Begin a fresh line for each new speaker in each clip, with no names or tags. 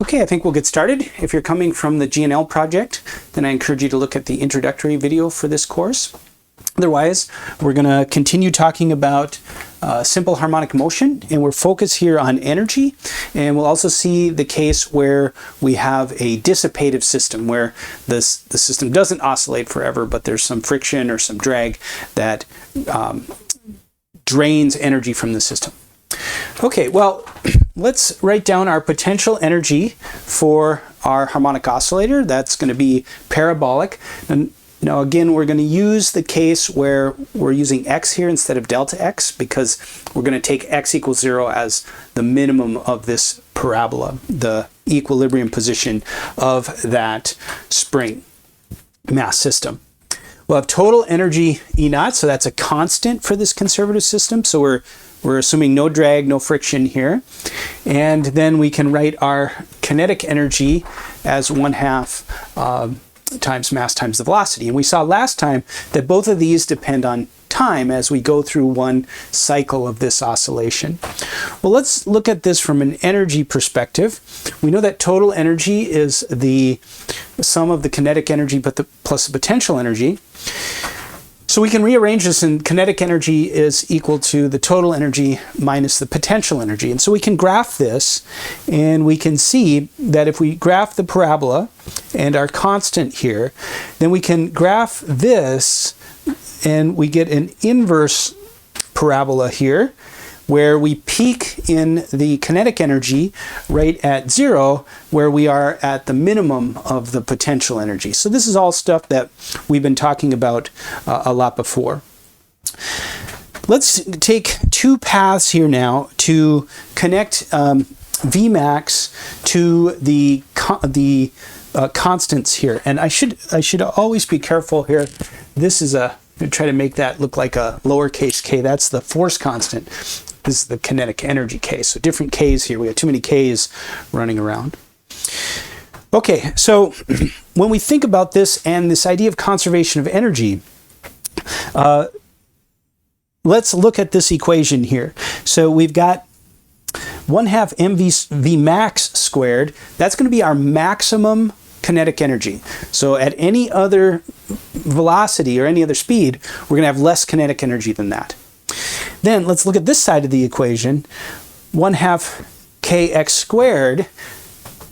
Okay, I think we'll get started. If you're coming from the GNL project, then I encourage you to look at the introductory video for this course. Otherwise, we're going to continue talking about simple harmonic motion, and we're focused here on energy, and we'll also see the case where we have a dissipative system, where the system doesn't oscillate forever, but there's some friction or some drag that drains energy from the system. Okay, well, let's write down our potential energy for our harmonic oscillator. That's going to be parabolic. And now again, we're going to use the case where we're using x here instead of delta x, because we're going to take x equals 0 as the minimum of this parabola, the equilibrium position of that spring mass system. We'll have total energy E naught, so that's a constant for this conservative system. So we're assuming no drag, no friction here. And then we can write our kinetic energy as 1/2 times mass times the velocity. And we saw last time that both of these depend on time as we go through one cycle of this oscillation. Well, let's look at this from an energy perspective. We know that total energy is the sum of the kinetic energy plus the potential energy. So we can rearrange this, and kinetic energy is equal to the total energy minus the potential energy. And so we can graph this, and we can see that if we graph the parabola and our constant here, then we can graph this, and we get an inverse parabola here, where we peak in the kinetic energy right at 0, where we are at the minimum of the potential energy. So this is all stuff that we've been talking about a lot before. Let's take two paths here now to connect Vmax to the constants here. And I should always be careful here. This is try to make that look like a lowercase k. That's the force constant. This is the kinetic energy k. So different k's here. We have too many k's running around. Okay, so when we think about this and this idea of conservation of energy, let's look at this equation here. So we've got 1/2 mv max squared. That's going to be our maximum kinetic energy. So at any other velocity or any other speed, we're going to have less kinetic energy than that. Then let's look at this side of the equation. 1/2 kx squared,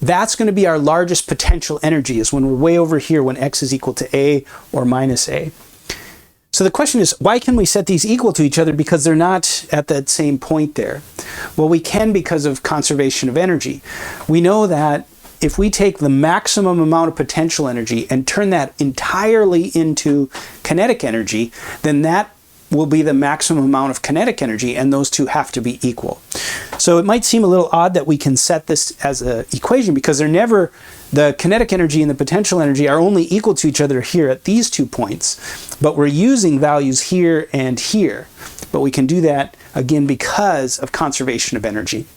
that's going to be our largest potential energy, is when we're way over here when x is equal to a or minus a. So the question is, why can we set these equal to each other? Because they're not at that same point there. Well, we can because of conservation of energy. We know that if we take the maximum amount of potential energy and turn that entirely into kinetic energy, then that will be the maximum amount of kinetic energy, and those two have to be equal. So it might seem a little odd that we can set this as an equation, because they're never, the kinetic energy and the potential energy are only equal to each other here at these 2 points, but we're using values here and here. But we can do that again because of conservation of energy.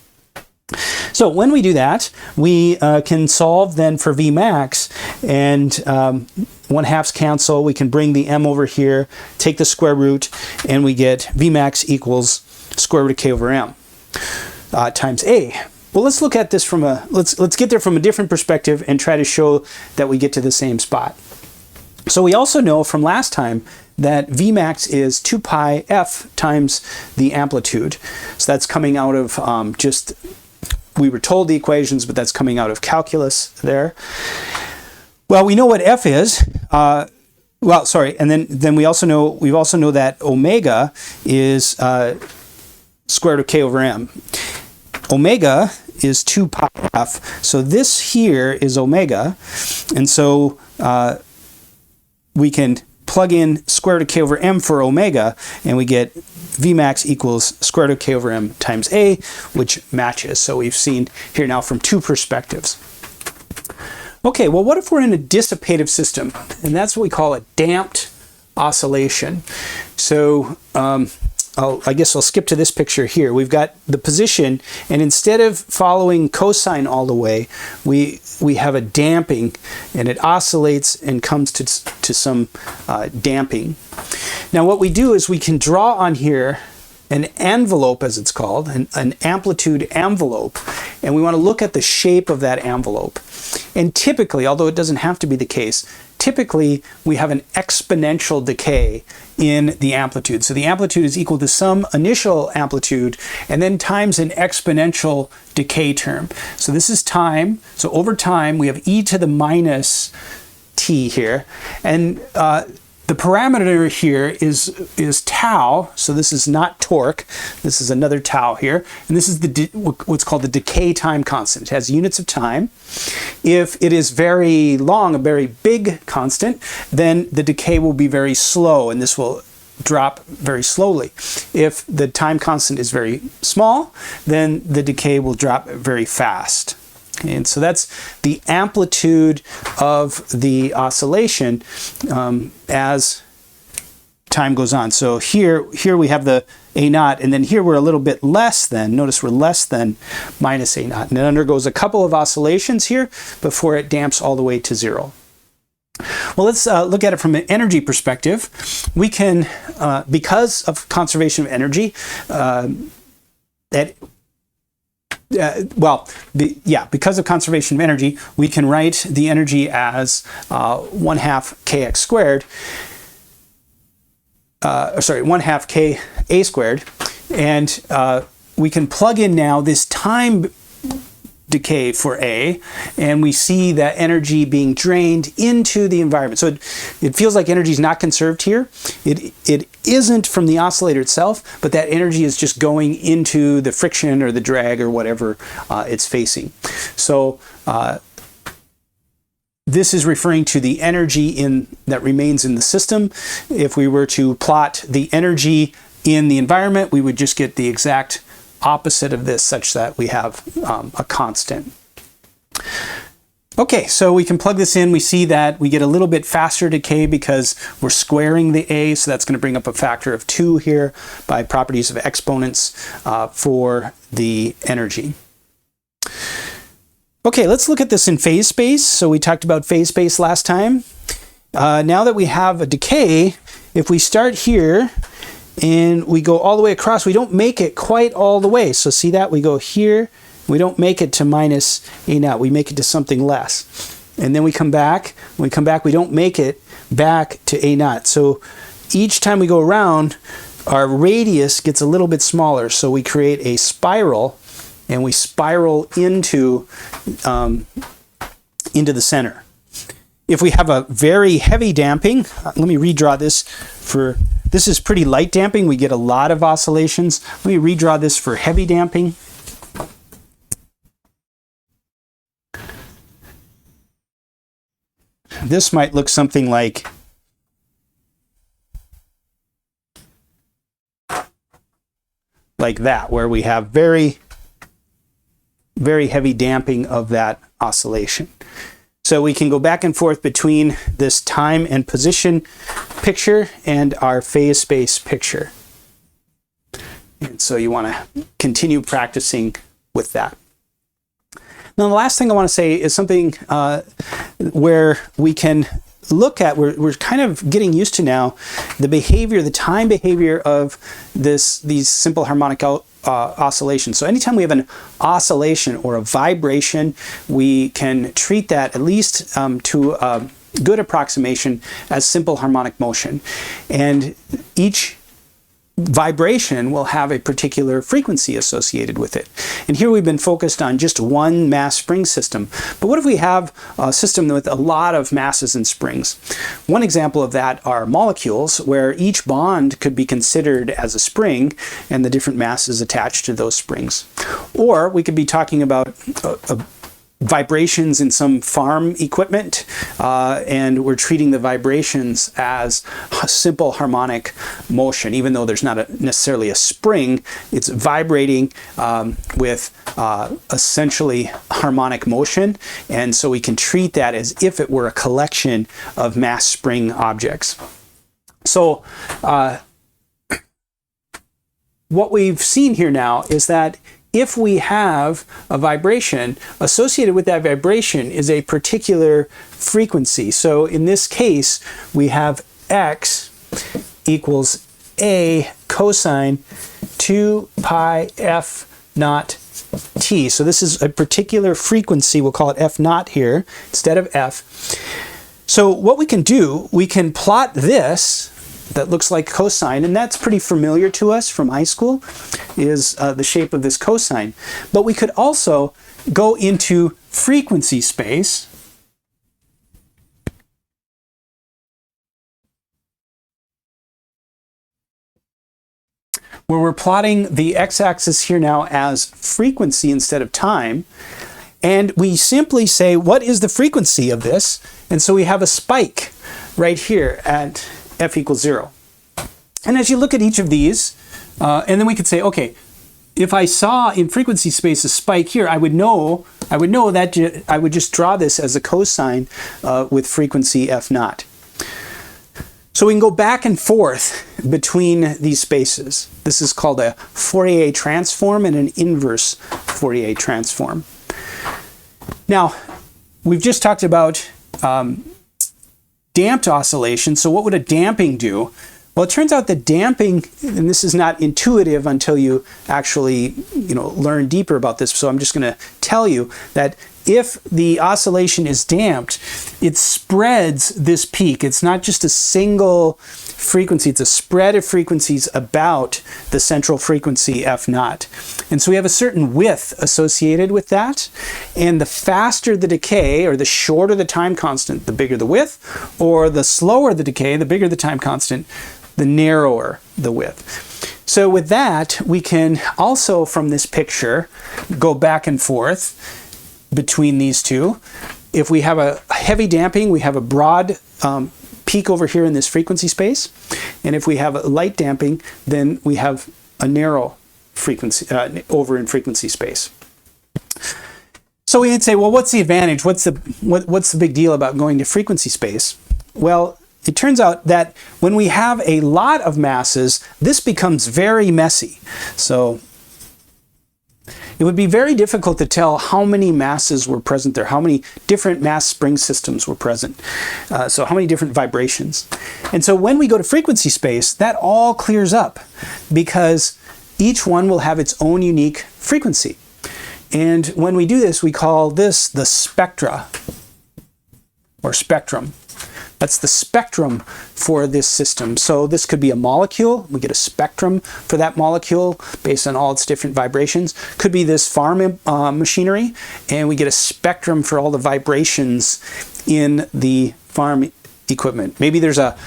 So when we do that, we can solve then for Vmax, and 1/2s cancel. We can bring the m over here, take the square root, and we get Vmax equals square root of k over m times a. Well, let's look at this from let's get there from a different perspective and try to show that we get to the same spot. So we also know from last time that Vmax is 2 pi f times the amplitude. So that's coming out of we were told the equations, but that's coming out of calculus there. Well, we know what f is. And then we also know that omega is square root of k over m. Omega is 2 pi f. So this here is omega, and so we can plug in square root of k over m for omega, and we get Vmax equals square root of k over m times a, which matches. So we've seen here now from two perspectives. Okay, well, what if we're in a dissipative system? And that's what we call a damped oscillation. So I guess I'll skip to this picture here. We've got the position, and instead of following cosine all the way, we have a damping, and it oscillates and comes to some damping. Now what we do is we can draw on here an envelope, as it's called, an amplitude envelope, and we want to look at the shape of that envelope. And typically, although it doesn't have to be the case, typically we have an exponential decay in the amplitude. So the amplitude is equal to some initial amplitude and then times an exponential decay term. So this is time. So over time, we have e to the minus t here. And the parameter here is tau, so this is not torque, this is another tau here, and this is what's called the decay time constant. It has units of time. If it is very long, a very big constant, then the decay will be very slow, and this will drop very slowly. If the time constant is very small, then the decay will drop very fast. And so that's the amplitude of the oscillation as time goes on. So here we have the A naught, and then here we're a little bit less than, notice we're less than minus A naught. And it undergoes a couple of oscillations here before it damps all the way to 0. Well, let's look at it from an energy perspective. We can, because of conservation of energy, because of conservation of energy, we can write the energy as 1/2 kx squared, 1/2 k a squared, and we can plug in now this time decay for A, and we see that energy being drained into the environment. So it feels like energy is not conserved here. It isn't from the oscillator itself, but that energy is just going into the friction or the drag or whatever it's facing. So this is referring to the energy that remains in the system. If we were to plot the energy in the environment, we would just get the exact opposite of this, such that we have a constant. Okay, so we can plug this in. We see that we get a little bit faster decay because we're squaring the A, so that's going to bring up a factor of 2 here by properties of exponents for the energy. Okay, let's look at this in phase space. So we talked about phase space last time. Now that we have a decay, if we start here and we go all the way across, we don't make it quite all the way. So see that? We go here, we don't make it to minus A naught, we make it to something less. And then we come back, when we come back, we don't make it back to A naught. So each time we go around, our radius gets a little bit smaller. So we create a spiral, and we spiral into the center. If we have a very heavy damping, let me redraw this for, this is pretty light damping. We get a lot of oscillations. Let me redraw this for heavy damping. This might look something like that, where we have very, very heavy damping of that oscillation. So we can go back and forth between this time and position picture and our phase space picture. And so you want to continue practicing with that. Now, the last thing I want to say is something where we can look at, we're kind of getting used to now, the behavior, the time behavior of these simple harmonic oscillations. So anytime we have an oscillation or a vibration, we can treat that, at least to a good approximation, as simple harmonic motion. And each vibration will have a particular frequency associated with it. And here we've been focused on just one mass spring system. But what if we have a system with a lot of masses and springs? One example of that are molecules, where each bond could be considered as a spring and the different masses attached to those springs. Or we could be talking about vibrations in some farm equipment, and we're treating the vibrations as simple harmonic motion. Even though there's not necessarily a spring, it's vibrating with essentially harmonic motion, and so we can treat that as if it were a collection of mass spring objects. So what we've seen here now is that if we have a vibration, associated with that vibration is a particular frequency. So in this case, we have x equals a cosine 2 pi f naught t. So this is a particular frequency. We'll call it f naught here instead of f. So what we can do, we can plot this that looks like cosine, and that's pretty familiar to us from high school, is the shape of this cosine. But we could also go into frequency space, where we're plotting the x-axis here now as frequency instead of time. And we simply say, what is the frequency of this? And so we have a spike right here at f equals 0. And as you look at each of these, and then we could say, okay, if I saw in frequency space a spike here, I would know that I would just draw this as a cosine with frequency f naught. So we can go back and forth between these spaces. This is called a Fourier transform and an inverse Fourier transform. Now, we've just talked about damped oscillation. So what would a damping do? Well, it turns out that damping, and this is not intuitive until you actually, learn deeper about this. So I'm just going to tell you that if the oscillation is damped, it spreads this peak. It's not just a single frequency, it's a spread of frequencies about the central frequency f naught. And so we have a certain width associated with that. And the faster the decay, or the shorter the time constant, the bigger the width, or the slower the decay, the bigger the time constant, the narrower the width. So with that, we can also, from this picture, go back and forth between these two. If we have a heavy damping, we have a broad peak over here in this frequency space. And if we have a light damping, then we have a narrow frequency over in frequency space. So we would say, well, what's the advantage? What's the big deal about going to frequency space? Well, it turns out that when we have a lot of masses, this becomes very messy. So it would be very difficult to tell how many masses were present there, how many different mass spring systems were present, so how many different vibrations. And so when we go to frequency space, that all clears up because each one will have its own unique frequency. And when we do this, we call this the spectra, or spectrum. That's the spectrum for this system. So this could be a molecule. We get a spectrum for that molecule based on all its different vibrations. Could be this farm machinery, and we get a spectrum for all the vibrations in the farm equipment. Maybe there's a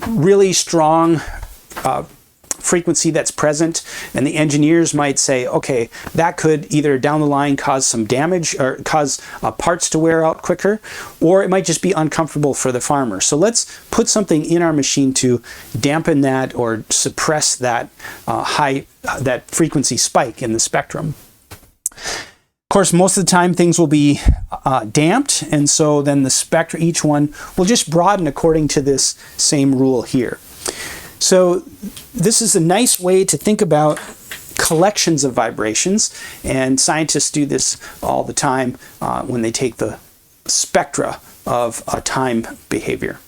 really strong frequency that's present, and the engineers might say, okay, that could either down the line cause some damage or cause parts to wear out quicker, or it might just be uncomfortable for the farmer. So let's put something in our machine to dampen that or suppress that that frequency spike in the spectrum. Of course, most of the time things will be damped, and so then the spectra, each one will just broaden according to this same rule here. So this is a nice way to think about collections of vibrations, and scientists do this all the time when they take the spectra of a time behavior.